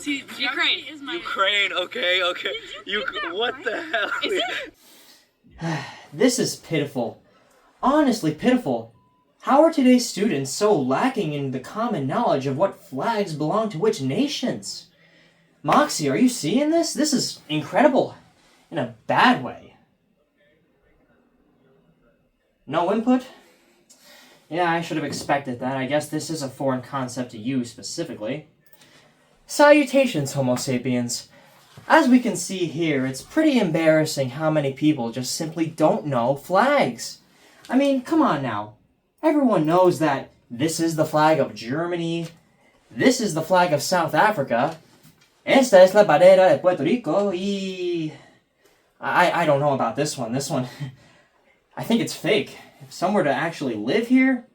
See, Ukraine is my Ukraine, okay. What right? the hell? Is it? This is pitiful. Honestly pitiful. How are today's students so lacking in the common knowledge of what flags belong to which nations? Moxxie, are you seeing this? This is incredible. In a bad way. No input? Yeah, I should have expected that. I guess this is a foreign concept to you specifically. Salutations, Homo sapiens. As we can see here, it's pretty embarrassing how many people just simply don't know flags. I mean, come on now. Everyone knows that this is the flag of Germany, this is the flag of South Africa, esta es la bandera de Puerto Rico, y... I don't know about this one. This one, I think it's fake. If some were to actually live here,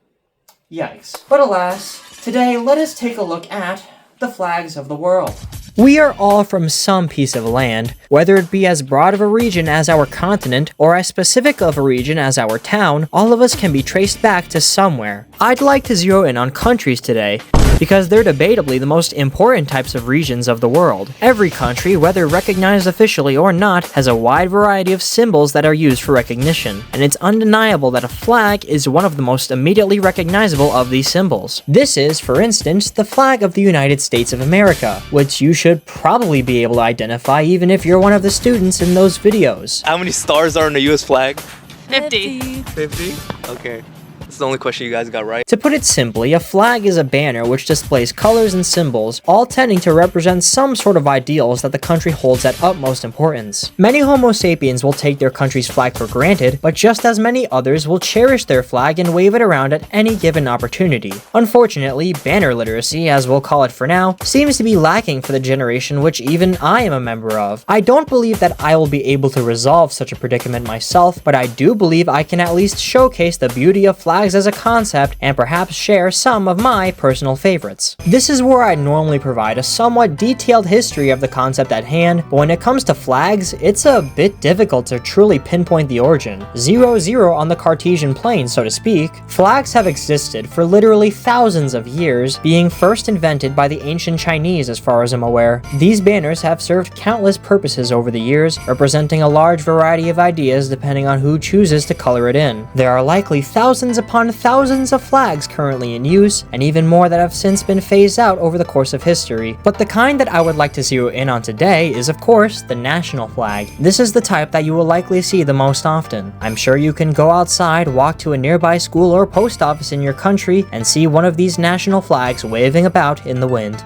yikes. But alas, today let us take a look at the flags of the world. We are all from some piece of land, whether it be as broad of a region as our continent, or as specific of a region as our town, all of us can be traced back to somewhere. I'd like to zero in on countries today, because they're debatably the most important types of regions of the world. Every country, whether recognized officially or not, has a wide variety of symbols that are used for recognition, and it's undeniable that a flag is one of the most immediately recognizable of these symbols. This is, for instance, the flag of the United States of America, which you should probably be able to identify even if you're one of the students in those videos. How many stars are in the US flag? 50. 50? Okay. That's the only question you guys got right. To put it simply, a flag is a banner which displays colors and symbols, all tending to represent some sort of ideals that the country holds at utmost importance. Many Homo sapiens will take their country's flag for granted, but just as many others will cherish their flag and wave it around at any given opportunity. Unfortunately, banner literacy, as we'll call it for now, seems to be lacking for the generation which even I am a member of. I don't believe that I will be able to resolve such a predicament myself, but I do believe I can at least showcase the beauty of flags as a concept and perhaps share some of my personal favorites. This is where I normally provide a somewhat detailed history of the concept at hand, but when it comes to flags, it's a bit difficult to truly pinpoint the origin. 0-0 on the Cartesian plane, so to speak. Flags have existed for literally thousands of years, being first invented by the ancient Chinese as far as I'm aware. These banners have served countless purposes over the years, representing a large variety of ideas depending on who chooses to color it in. There are likely thousands upon thousands of flags currently in use, and even more that have since been phased out over the course of history. But the kind that I would like to zero in on today is, of course, the national flag. This is the type that you will likely see the most often. I'm sure you can go outside, walk to a nearby school or post office in your country, and see one of these national flags waving about in the wind.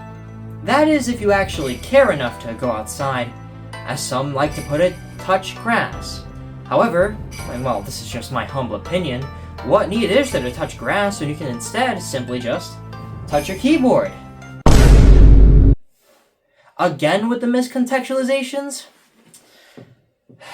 That is if you actually care enough to go outside. As some like to put it, touch grass. However, and well, this is just my humble opinion, what need is there to touch grass when you can instead simply just touch your keyboard? Again with the miscontextualizations?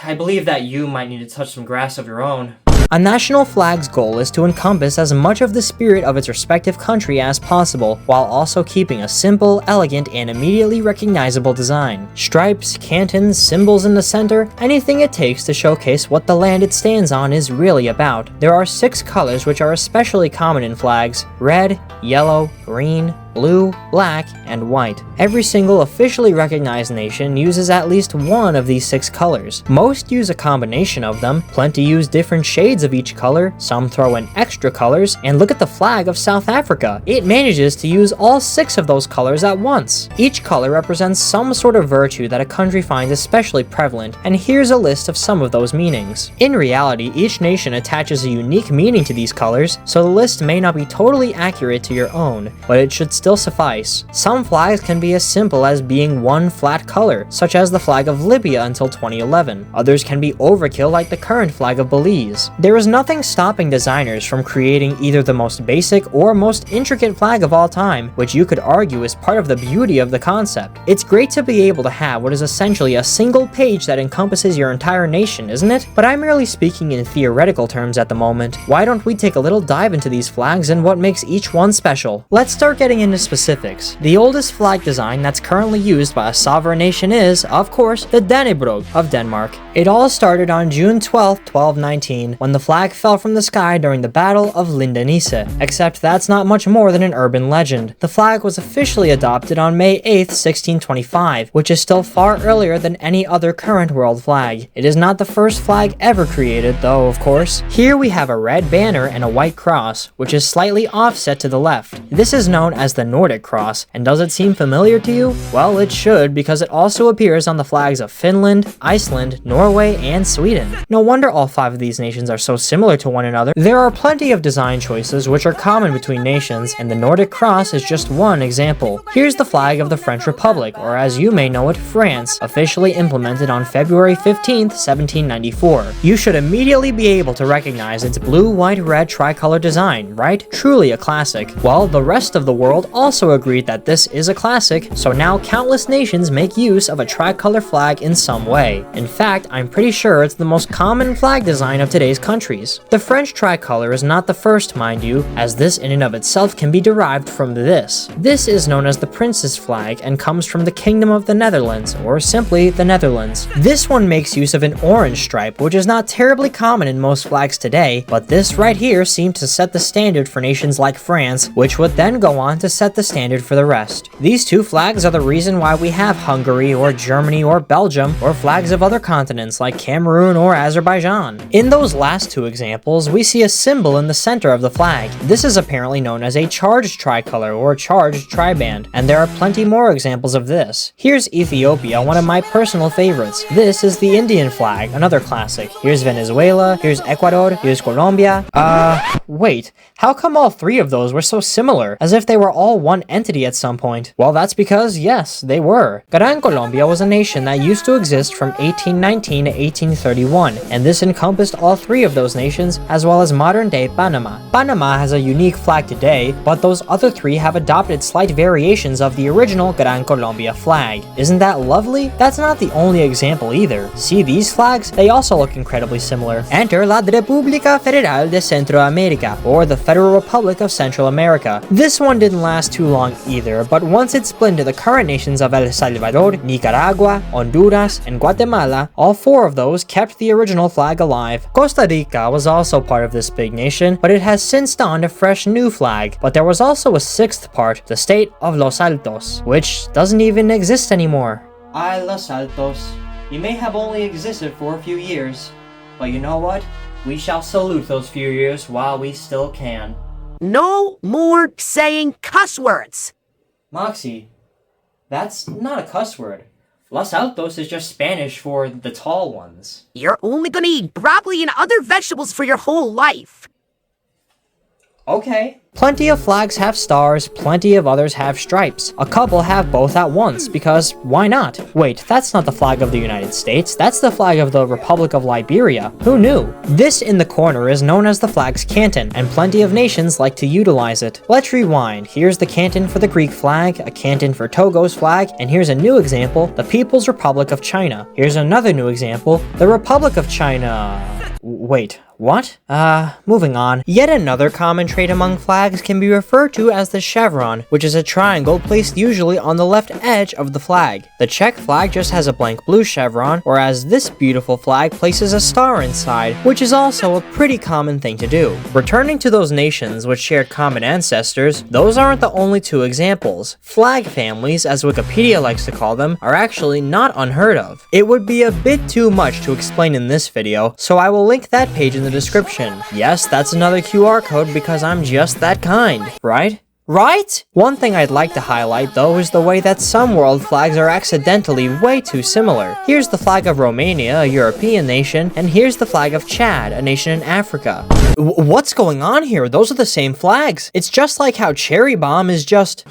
I believe that you might need to touch some grass of your own. A national flag's goal is to encompass as much of the spirit of its respective country as possible, while also keeping a simple, elegant, and immediately recognizable design. Stripes, cantons, symbols in the center, anything it takes to showcase what the land it stands on is really about. There are 6 colors which are especially common in flags: red, yellow, green, blue, black, and white. Every single officially recognized nation uses at least one of these 6 colors. Most use a combination of them, plenty use different shades of each color, some throw in extra colors, and look at the flag of South Africa. It manages to use all 6 of those colors at once. Each color represents some sort of virtue that a country finds especially prevalent, and here's a list of some of those meanings. In reality, each nation attaches a unique meaning to these colors, so the list may not be totally accurate to your own, but it should still suffice. Some flags can be as simple as being one flat color, such as the flag of Libya until 2011. Others can be overkill like the current flag of Belize. There is nothing stopping designers from creating either the most basic or most intricate flag of all time, which you could argue is part of the beauty of the concept. It's great to be able to have what is essentially a single page that encompasses your entire nation, isn't it? But I'm merely speaking in theoretical terms at the moment. Why don't we take a little dive into these flags and what makes each one special? Let's start getting into into specifics. The oldest flag design that's currently used by a sovereign nation is, of course, the Dannebrog of Denmark. It all started on June 12, 1219, when the flag fell from the sky during the Battle of Lindenice. Except that's not much more than an urban legend. The flag was officially adopted on May 8, 1625, which is still far earlier than any other current world flag. It is not the first flag ever created, though, of course. Here we have a red banner and a white cross, which is slightly offset to the left. This is known as the Nordic cross, and does it seem familiar to you? Well, it should, because it also appears on the flags of Finland, Iceland, Norway, and Sweden. No wonder all 5 of these nations are so similar to one another. There are plenty of design choices which are common between nations, and the Nordic cross is just one example. Here's the flag of the French Republic, or as you may know it, France, officially implemented on February 15, 1794. You should immediately be able to recognize its blue, white, red tricolor design, right? Truly a classic. Well, the rest of the world also agreed that this is a classic, so now countless nations make use of a tricolor flag in some way. In fact, I'm pretty sure it's the most common flag design of today's countries. The French tricolor is not the first, mind you, as this in and of itself can be derived from this. This is known as the Prince's flag and comes from the Kingdom of the Netherlands, or simply the Netherlands. This one makes use of an orange stripe, which is not terribly common in most flags today, but this right here seemed to set the standard for nations like France, which would then go on to set the standard for the rest. These two flags are the reason why we have Hungary or Germany or Belgium, or flags of other continents like Cameroon or Azerbaijan. In those last two examples, we see a symbol in the center of the flag. This is apparently known as a charged tricolor or charged triband, and there are plenty more examples of this. Here's Ethiopia, one of my personal favorites. This is the Indian flag, another classic. Here's Venezuela, here's Ecuador, here's Colombia. Wait, how come all 3 of those were so similar, as if they were all one entity at some point? Well, that's because, yes, they were. Gran Colombia was a nation that used to exist from 1819 to 1831, and this encompassed all 3 of those nations, as well as modern-day Panama. Panama has a unique flag today, but those other 3 have adopted slight variations of the original Gran Colombia flag. Isn't that lovely? That's not the only example either. See these flags? They also look incredibly similar. Enter la República Federal de Centroamérica, or the Federal Republic of Central America. This one didn't last too long either, but once it split into the current nations of El Salvador, Nicaragua, Honduras, and Guatemala, all 4 of those kept the original flag alive. Costa Rica was also part of this big nation, but it has since donned a fresh new flag. But there was also a 6th part, the state of Los Altos, which doesn't even exist anymore. Ay, Los Altos. You may have only existed for a few years, but you know what? We shall salute those few years while we still can. No more saying cuss words! Moxxie, that's not a cuss word. Los Altos is just Spanish for the tall ones. You're only gonna eat broccoli and other vegetables for your whole life. Okay. Plenty of flags have stars, plenty of others have stripes. A couple have both at once, because why not? Wait, that's not the flag of the United States, that's the flag of the Republic of Liberia. Who knew? This in the corner is known as the flag's canton, and plenty of nations like to utilize it. Let's rewind. Here's the canton for the Greek flag, a canton for Togo's flag, and here's a new example, the People's Republic of China. Here's another new example, the Republic of China. Wait, what? Moving on. Yet another common trait among flags can be referred to as the chevron, which is a triangle placed usually on the left edge of the flag. The Czech flag just has a blank blue chevron, whereas this beautiful flag places a star inside, which is also a pretty common thing to do. Returning to those nations which shared common ancestors, those aren't the only 2 examples. Flag families, as Wikipedia likes to call them, are actually not unheard of. It would be a bit too much to explain in this video, so I will link that page in the description. Yes, that's another QR code because I'm just that kind, right? Right? One thing I'd like to highlight though is the way that some world flags are accidentally way too similar. Here's the flag of Romania, a European nation, and here's the flag of Chad, a nation in Africa. What's going on here? Those are the same flags. It's just like how Cherry Bomb is just...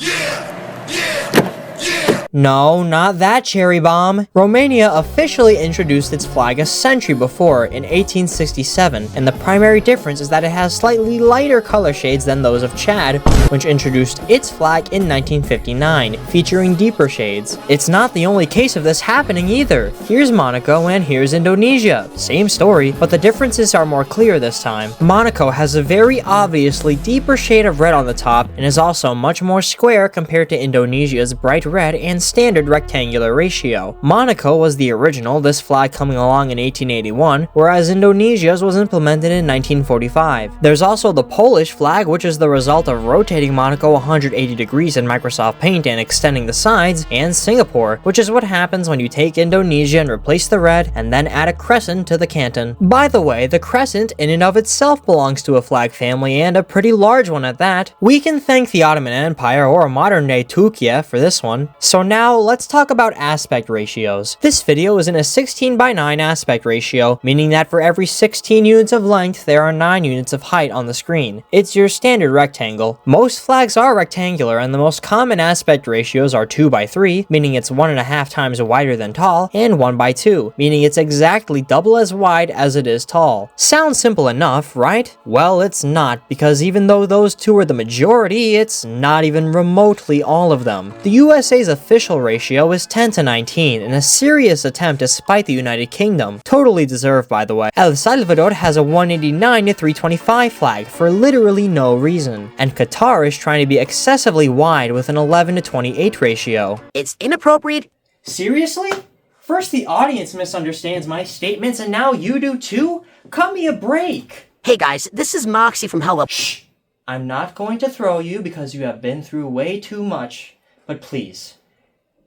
No, not that cherry bomb. Romania officially introduced its flag a century before, in 1867, and the primary difference is that it has slightly lighter color shades than those of Chad, which introduced its flag in 1959, featuring deeper shades. It's not the only case of this happening either. Here's Monaco and here's Indonesia. Same story, but the differences are more clear this time. Monaco has a very obviously deeper shade of red on the top and is also much more square compared to Indonesia's bright red and standard rectangular ratio. Monaco was the original, this flag coming along in 1881, whereas Indonesia's was implemented in 1945. There's also the Polish flag, which is the result of rotating Monaco 180 degrees in Microsoft Paint and extending the sides, and Singapore, which is what happens when you take Indonesia and replace the red and then add a crescent to the canton. By the way, the crescent in and of itself belongs to a flag family, and a pretty large one at that. We can thank the Ottoman Empire or modern-day Turkey for this one. So now let's talk about aspect ratios. This video is in a 16:9 aspect ratio, meaning that for every 16 units of length there are 9 units of height on the screen. It's your standard rectangle. Most flags are rectangular, and the most common aspect ratios are 2:3, meaning it's 1.5 times wider than tall, and 1:2, meaning it's exactly double as wide as it is tall. Sounds simple enough, right? Well, it's not, because even though those two are the majority, it's not even remotely all of them. The USA's official ratio is 10:19, in a serious attempt to spite the United Kingdom. Totally deserved, by the way. El Salvador has a 189:325 flag for literally no reason, and Qatar is trying to be excessively wide with an 11:28 ratio. It's inappropriate. Seriously? First the audience misunderstands my statements and now you do too? Cut me a break! Hey guys, this is Moxxie from Hello. Shh! I'm not going to throw you because you have been through way too much, but please,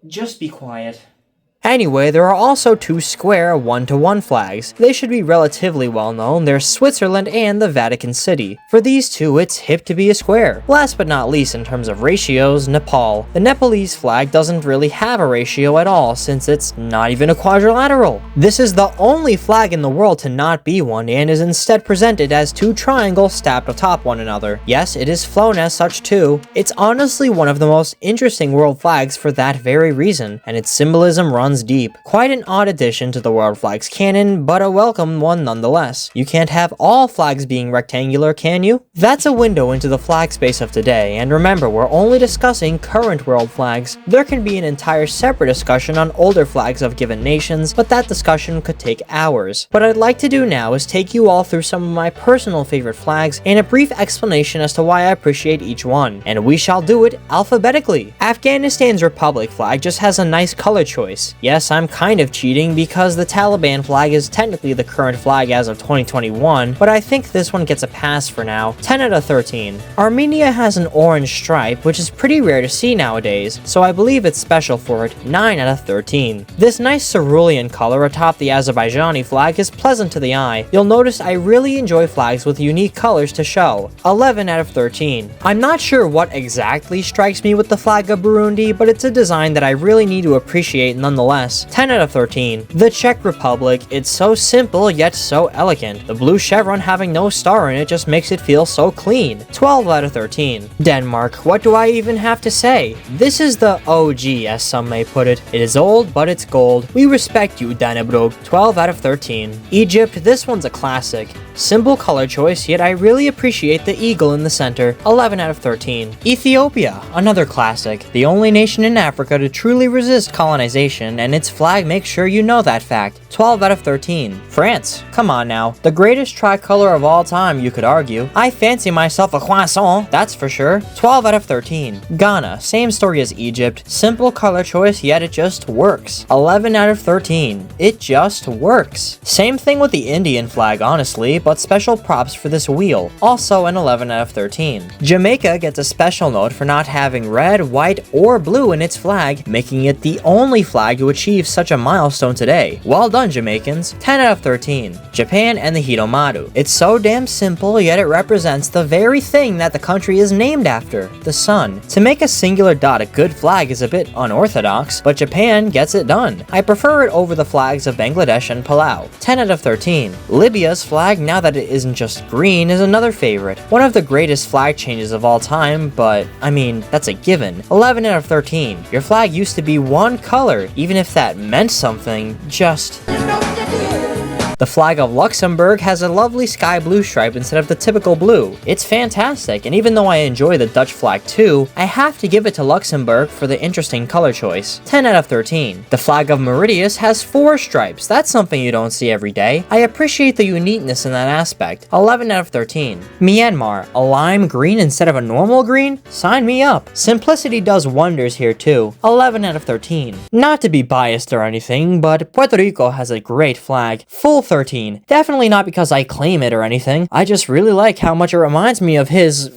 just be quiet. Anyway, there are also two square 1:1 flags. They should be relatively well known. They're Switzerland and the Vatican City. For these two, it's hip to be a square. Last but not least, in terms of ratios, Nepal. The Nepalese flag doesn't really have a ratio at all, since it's not even a quadrilateral. This is the only flag in the world to not be one, and is instead presented as two triangles stacked atop one another. Yes, it is flown as such too. It's honestly one of the most interesting world flags for that very reason, and its symbolism runs deep. Quite an odd addition to the world flags canon, but a welcome one nonetheless. You can't have all flags being rectangular, can you? That's a window into the flag space of today, and remember, we're only discussing current world flags. There can be an entire separate discussion on older flags of given nations, but that discussion could take hours. What I'd like to do now is take you all through some of my personal favorite flags and a brief explanation as to why I appreciate each one, and we shall do it alphabetically. Afghanistan's Republic flag just has a nice color choice. Yes, I'm kind of cheating because the Taliban flag is technically the current flag as of 2021, but I think this one gets a pass for now. 10 out of 13. Armenia has an orange stripe, which is pretty rare to see nowadays, so I believe it's special for it. 9 out of 13. This nice cerulean color atop the Azerbaijani flag is pleasant to the eye. You'll notice I really enjoy flags with unique colors to show. 11 out of 13. I'm not sure what exactly strikes me with the flag of Burundi, but it's a design that I really need to appreciate nonetheless. 10 out of 13. The Czech Republic, it's so simple yet so elegant. The blue chevron having no star in it just makes it feel so clean. 12 out of 13. Denmark, what do I even have to say? This is the OG, as some may put it. It is old, but it's gold. We respect you, Dannebrog. 12 out of 13. Egypt, this one's a classic. Simple color choice, yet I really appreciate the eagle in the center. 11 out of 13. Ethiopia, another classic. The only nation in Africa to truly resist colonization, and its flag makes sure you know that fact. 12 out of 13. France, come on now. The greatest tricolor of all time, you could argue. I fancy myself a croissant, that's for sure. 12 out of 13. Ghana, same story as Egypt. Simple color choice, yet it just works. 11 out of 13. It just works. Same thing with the Indian flag, honestly, but special props for this wheel. Also an 11 out of 13. Jamaica gets a special note for not having red, white, or blue in its flag, making it the only flag to achieve such a milestone today. Well done, Jamaicans. 10 out of 13. Japan and the Hitomaru. It's so damn simple, yet it represents the very thing that the country is named after, the sun. To make a singular dot a good flag is a bit unorthodox, but Japan gets it done. I prefer it over the flags of Bangladesh and Palau. 10 out of 13. Libya's flag now out that it isn't just green is another favorite. One of the greatest flag changes of all time, but I mean, that's a given. 11 out of 13. Your flag used to be one color, even if that meant something, just... The flag of Luxembourg has a lovely sky blue stripe instead of the typical blue. It's fantastic, and even though I enjoy the Dutch flag too, I have to give it to Luxembourg for the interesting color choice. 10 out of 13. The flag of Mauritius has 4 stripes. That's something you don't see every day. I appreciate the uniqueness in that aspect. 11 out of 13. Myanmar, a lime green instead of a normal green? Sign me up. Simplicity does wonders here too. 11 out of 13. Not to be biased or anything, but Puerto Rico has a great flag. Full 13. Definitely not because I claim it or anything. I just really like how much it reminds me of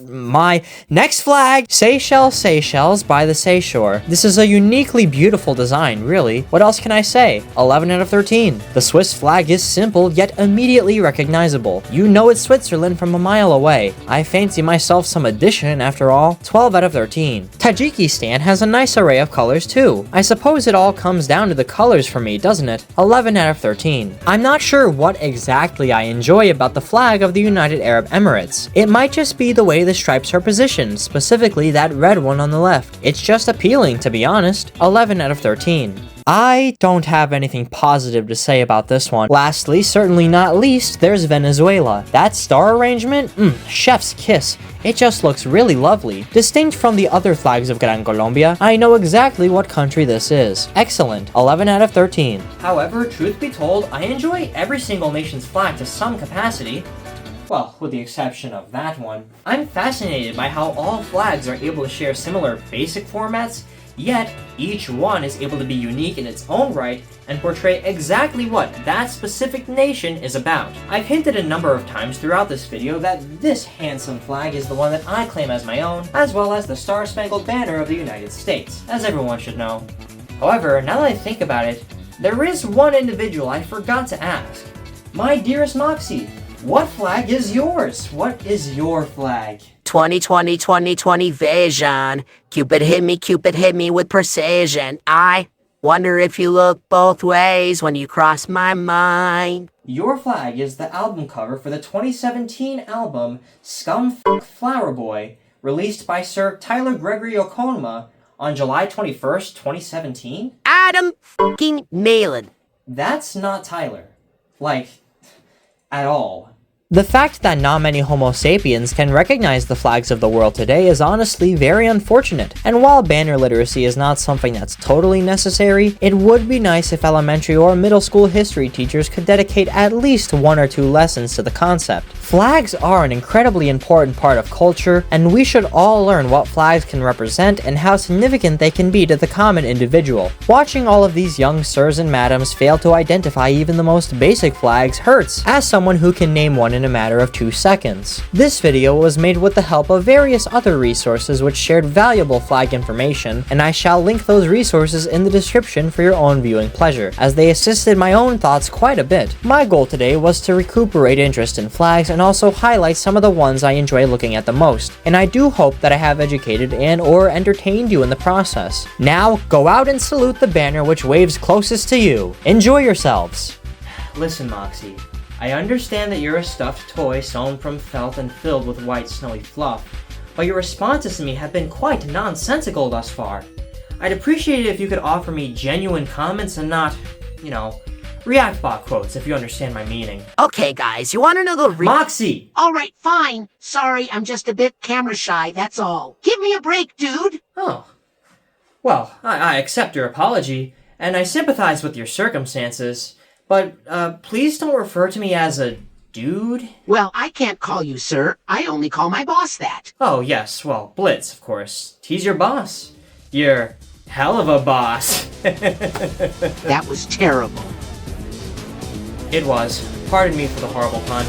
my next flag, Seychelles by the seashore. This is a uniquely beautiful design, really. What else can I say? 11 out of 13. The Swiss flag is simple yet immediately recognizable. You know it's Switzerland from a mile away. I fancy myself some addition after all. 12 out of 13. Tajikistan has a nice array of colors too. I suppose it all comes down to the colors for me, doesn't it? 11 out of 13. I'm not sure what exactly I enjoy about the flag of the United Arab Emirates. It might just be the way the stripes are positioned, specifically that red one on the left. It's just appealing, to be honest. 11 out of 13. I don't have anything positive to say about this one. Lastly, certainly not least, there's Venezuela. That star arrangement? Chef's kiss. It just looks really lovely. Distinct from the other flags of Gran Colombia, I know exactly what country this is. Excellent. 11 out of 13. However, truth be told, I enjoy every single nation's flag to some capacity. Well, with the exception of that one. I'm fascinated by how all flags are able to share similar basic formats, yet each one is able to be unique in its own right and portray exactly what that specific nation is about. I've hinted a number of times throughout this video that this handsome flag is the one that I claim as my own, as well as the Star-Spangled Banner of the United States, as everyone should know. However, now that I think about it, there is one individual I forgot to ask. My dearest Moxxie, what flag is yours? What is your flag? 2020 vision. Cupid hit me with precision. I wonder if you look both ways when you cross my mind. Your flag is the album cover for the 2017 album Scumfuck Flower Boy, released by Sir Tyler Gregory Okonma on July 21st, 2017? Adam fucking Malin. That's not Tyler. Like, at all. The fact that not many Homo sapiens can recognize the flags of the world today is honestly very unfortunate, and while banner literacy is not something that's totally necessary, it would be nice if elementary or middle school history teachers could dedicate at least 1 or 2 lessons to the concept. Flags are an incredibly important part of culture, and we should all learn what flags can represent and how significant they can be to the common individual. Watching all of these young sirs and madams fail to identify even the most basic flags hurts, as someone who can name one in a matter of 2 seconds. This video was made with the help of various other resources which shared valuable flag information, and I shall link those resources in the description for your own viewing pleasure, as they assisted my own thoughts quite a bit. My goal today was to recuperate interest in flags and also highlight some of the ones I enjoy looking at the most, and I do hope that I have educated and or entertained you in the process. Now, go out and salute the banner which waves closest to you. Enjoy yourselves! Listen, Moxxie. I understand that you're a stuffed toy sewn from felt and filled with white snowy fluff, but your responses to me have been quite nonsensical thus far. I'd appreciate it if you could offer me genuine comments and not, you know, react bot quotes, if you understand my meaning. Okay, guys, you want to know the Moxxie! Alright, fine. Sorry, I'm just a bit camera shy, that's all. Give me a break, dude! Oh. Well, I accept your apology, and I sympathize with your circumstances. But, please don't refer to me as a dude. Well, I can't call you sir. I only call my boss that. Oh, yes, well, Blitz, of course. He's your boss. You're hell of a boss. That was terrible. It was. Pardon me for the horrible pun.